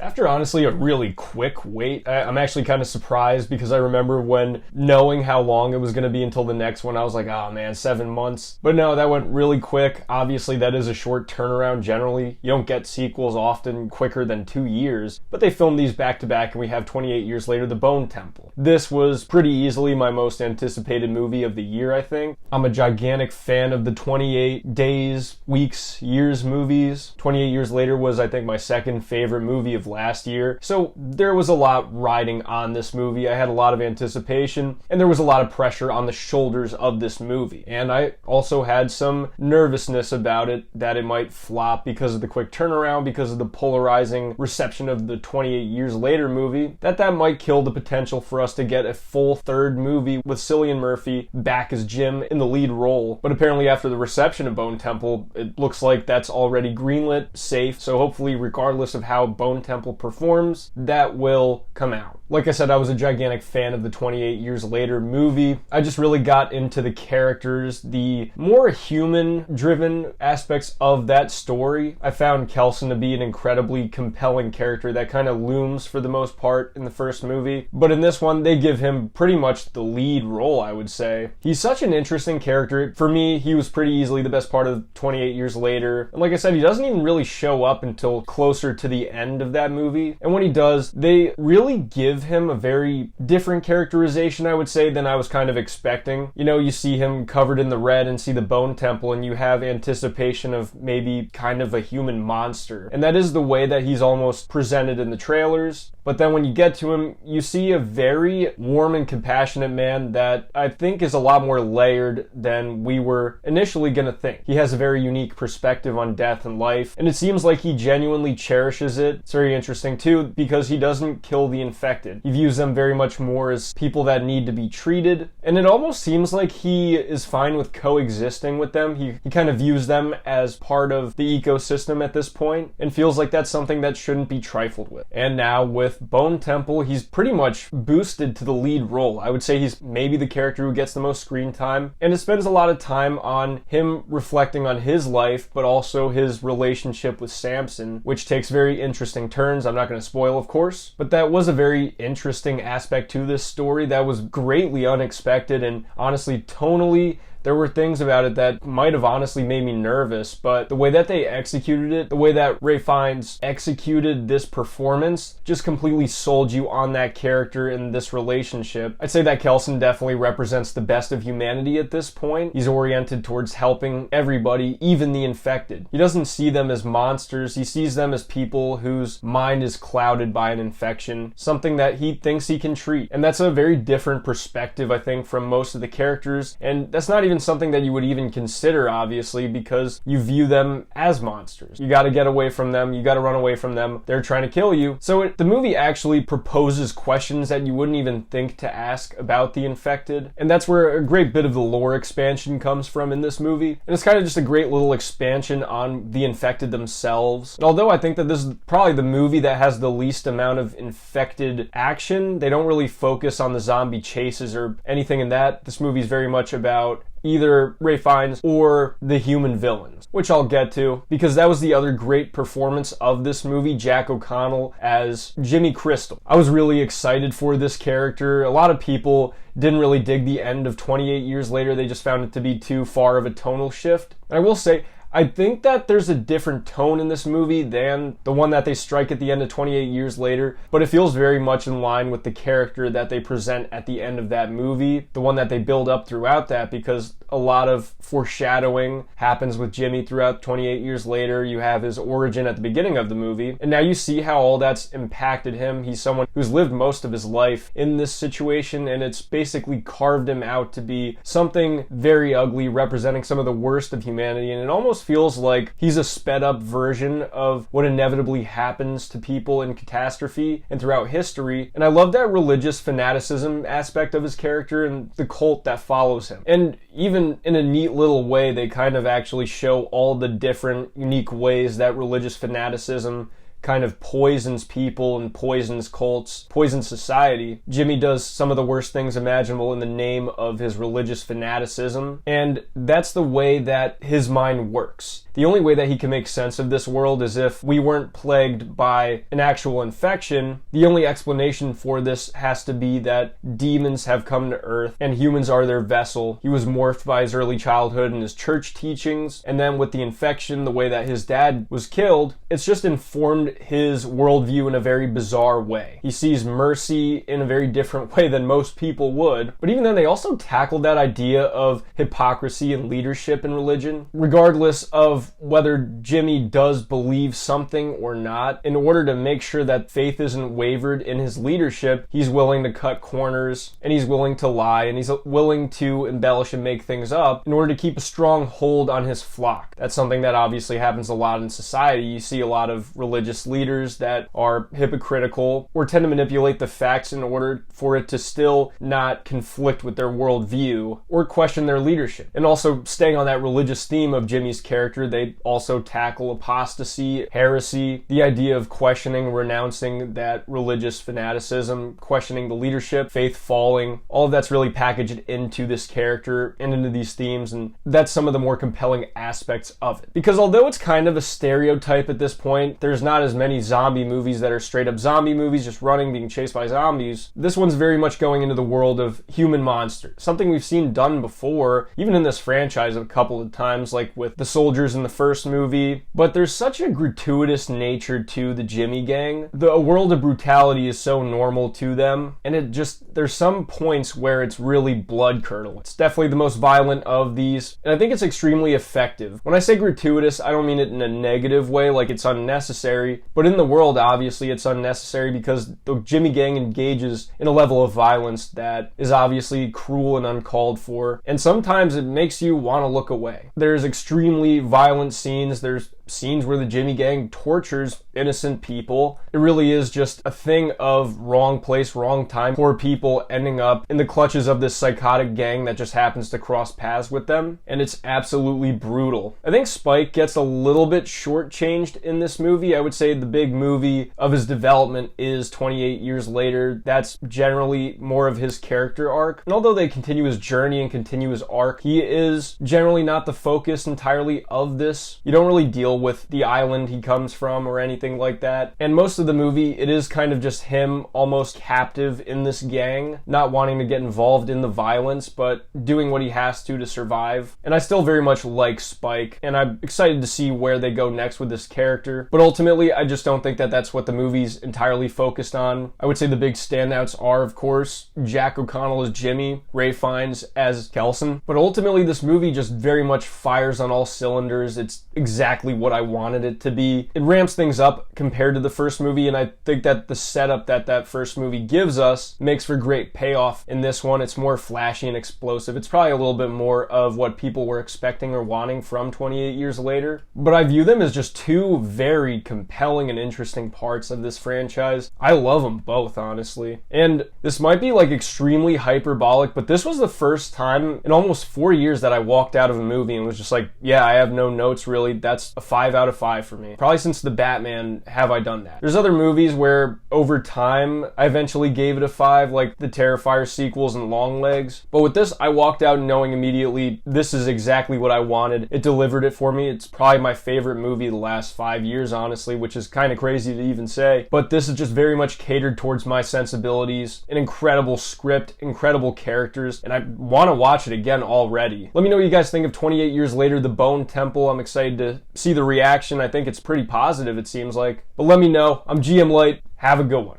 After honestly a really quick wait, I'm actually kind of surprised because I remember when knowing how long it was going to be until the next one, I was like, oh man, 7 months. But no, that went really quick. Obviously, that is a short turnaround generally. You don't get sequels often quicker than 2 years, but they filmed these back to back and we have 28 years later, The Bone Temple. This was pretty easily my most anticipated movie of the year, I think. I'm a gigantic fan of the 28 days, weeks, years movies. 28 years later was, I think, my second favorite movie of last year. So there was a lot riding on this movie. I had a lot of anticipation and there was a lot of pressure on the shoulders of this movie. And I also had some nervousness about it that it might flop because of the quick turnaround, because of the polarizing reception of the 28 years later movie, that might kill the potential for us to get a full third movie with Cillian Murphy back as Jim in the lead role. But apparently after the reception of Bone Temple, it looks like that's already greenlit, safe. So hopefully regardless of how Bone Temple performs, that will come out. Like I said, I was a gigantic fan of the 28 years later movie. I just really got into the characters, the more human-driven aspects of that story. I found Kelson to be an incredibly compelling character that kind of looms for the most part in the first movie. But in this one, they give him pretty much the lead role, I would say. He's such an interesting character. For me, he was pretty easily the best part of 28 years later. And like I said, he doesn't even really show up until closer to the end of that movie. And when he does, they really give him a very different characterization, I would say, than I was kind of expecting. You know, you see him covered in the red and see the Bone Temple and you have anticipation of maybe kind of a human monster. And that is the way that he's almost presented in the trailers. But then when you get to him, you see a very warm and compassionate man that I think is a lot more layered than we were initially going to think. He has a very unique perspective on death and life, and it seems like he genuinely cherishes it. It's very interesting too, because he doesn't kill the infected. He views them very much more as people that need to be treated, and it almost seems like he is fine with coexisting with them. He kind of views them as part of the ecosystem at this point, and feels like that's something that shouldn't be trifled with. And now with Bone Temple, he's pretty much boosted to the lead role. I would say he's maybe the character who gets the most screen time, and it spends a lot of time on him reflecting on his life, but also his relationship with Samson, which takes very interesting turns. I'm not going to spoil, of course, but that was a very interesting aspect to this story that was greatly unexpected, and honestly, tonally, there were things about it that might have honestly made me nervous, but the way that they executed it, the way that Ralph Fiennes executed this performance, just completely sold you on that character and this relationship. I'd say that Kelson definitely represents the best of humanity at this point. He's oriented towards helping everybody, even the infected. He doesn't see them as monsters. He sees them as people whose mind is clouded by an infection, something that he thinks he can treat. And that's a very different perspective, I think, from most of the characters. And that's not even something that you would even consider, obviously, because you view them as monsters. You gotta get away from them. You gotta run away from them. They're trying to kill you. So the movie actually proposes questions that you wouldn't even think to ask about the infected. And that's where a great bit of the lore expansion comes from in this movie. And it's kind of just a great little expansion on the infected themselves. And although I think that this is probably the movie that has the least amount of infected action, they don't really focus on the zombie chases or anything in that. This movie is very much about either Ralph Fiennes or the human villains, which I'll get to, because that was the other great performance of this movie, Jack O'Connell as Jimmy Crystal. I was really excited for this character. A lot of people didn't really dig the end of 28 years later. They just found it to be too far of a tonal shift. And I will say, I think that there's a different tone in this movie than the one that they strike at the end of 28 years later, but it feels very much in line with the character that they present at the end of that movie, the one that they build up throughout that, because a lot of foreshadowing happens with Jimmy throughout 28 years later. You have his origin at the beginning of the movie, and now you see how all that's impacted him. He's someone who's lived most of his life in this situation, and it's basically carved him out to be something very ugly, representing some of the worst of humanity, and it almost feels like he's a sped up version of what inevitably happens to people in catastrophe and throughout history. And I love that religious fanaticism aspect of his character and the cult that follows him. And even in a neat little way, they kind of actually show all the different unique ways that religious fanaticism kind of poisons people and poisons cults, poisons society. Jimmy does some of the worst things imaginable in the name of his religious fanaticism, and that's the way that his mind works. The only way that he can make sense of this world is if we weren't plagued by an actual infection. The only explanation for this has to be that demons have come to Earth and humans are their vessel. He was morphed by his early childhood and his church teachings, and then with the infection, the way that his dad was killed, it's just informed his worldview in a very bizarre way. He sees mercy in a very different way than most people would, but even then they also tackled that idea of hypocrisy and leadership in religion. Regardless of whether Jimmy does believe something or not, in order to make sure that faith isn't wavered in his leadership, he's willing to cut corners, and he's willing to lie, and he's willing to embellish and make things up in order to keep a strong hold on his flock. That's something that obviously happens a lot in society. You see a lot of religious leaders that are hypocritical or tend to manipulate the facts in order for it to still not conflict with their worldview or question their leadership. And also, staying on that religious theme of Jimmy's character, they also tackle apostasy, heresy, the idea of questioning, renouncing that religious fanaticism, questioning the leadership, faith falling. All of that's really packaged into this character and into these themes, and that's some of the more compelling aspects of it. Because although it's kind of a stereotype at this point, there's not as many zombie movies that are straight up zombie movies, just running, being chased by zombies. This one's very much going into the world of human monsters, something we've seen done before, even in this franchise a couple of times, like with the soldiers in the first movie. But there's such a gratuitous nature to the Jimmy gang. The world of brutality is so normal to them, and there's some points where it's really blood curdling. It's definitely the most violent of these, and I think it's extremely effective. When I say gratuitous, I don't mean it in a negative way, like it's unnecessary, but in the world, obviously, it's unnecessary because the Jimmy gang engages in a level of violence that is obviously cruel and uncalled for, and sometimes it makes you want to look away. There's extremely violent scenes, there's scenes where the Jimmy gang tortures innocent people. It really is just a thing of wrong place, wrong time, poor people ending up in the clutches of this psychotic gang that just happens to cross paths with them, and it's absolutely brutal. I think Spike gets a little bit shortchanged in this movie. I would say the big movie of his development is 28 Years Later. That's generally more of his character arc, and although they continue his journey and continue his arc, he is generally not the focus entirely of this. You don't really deal with the island he comes from or anything like that. And most of the movie, it is kind of just him almost captive in this gang, not wanting to get involved in the violence, but doing what he has to survive. And I still very much like Spike, and I'm excited to see where they go next with this character. But ultimately, I just don't think that that's what the movie's entirely focused on. I would say the big standouts are, of course, Jack O'Connell as Jimmy, Ralph Fiennes as Kelson. But ultimately, this movie just very much fires on all cylinders. It's exactly what I wanted it to be. It ramps things up compared to the first movie, and I think that the setup that first movie gives us makes for great payoff in this one. It's more flashy and explosive. It's probably a little bit more of what people were expecting or wanting from 28 Years Later. But I view them as just two very compelling and interesting parts of this franchise. I love them both, honestly. And this might be like extremely hyperbolic, but this was the first time in almost 4 years that I walked out of a movie and was just like, yeah, I have no notes really. That's a 5 out of 5 for me. Probably since The Batman have I done that. There's other movies where over time I eventually gave it a 5, like the Terrifier sequels and Longlegs. But with this, I walked out knowing immediately this is exactly what I wanted. It delivered it for me. It's probably my favorite movie the last 5 years, honestly, which is kind of crazy to even say. But this is just very much catered towards my sensibilities. An incredible script, incredible characters, and I want to watch it again already. Let me know what you guys think of 28 Years Later, The Bone Temple. I'm excited to see the reaction. I think it's pretty positive, it seems like. But let me know. I'm GM Light. Have a good one.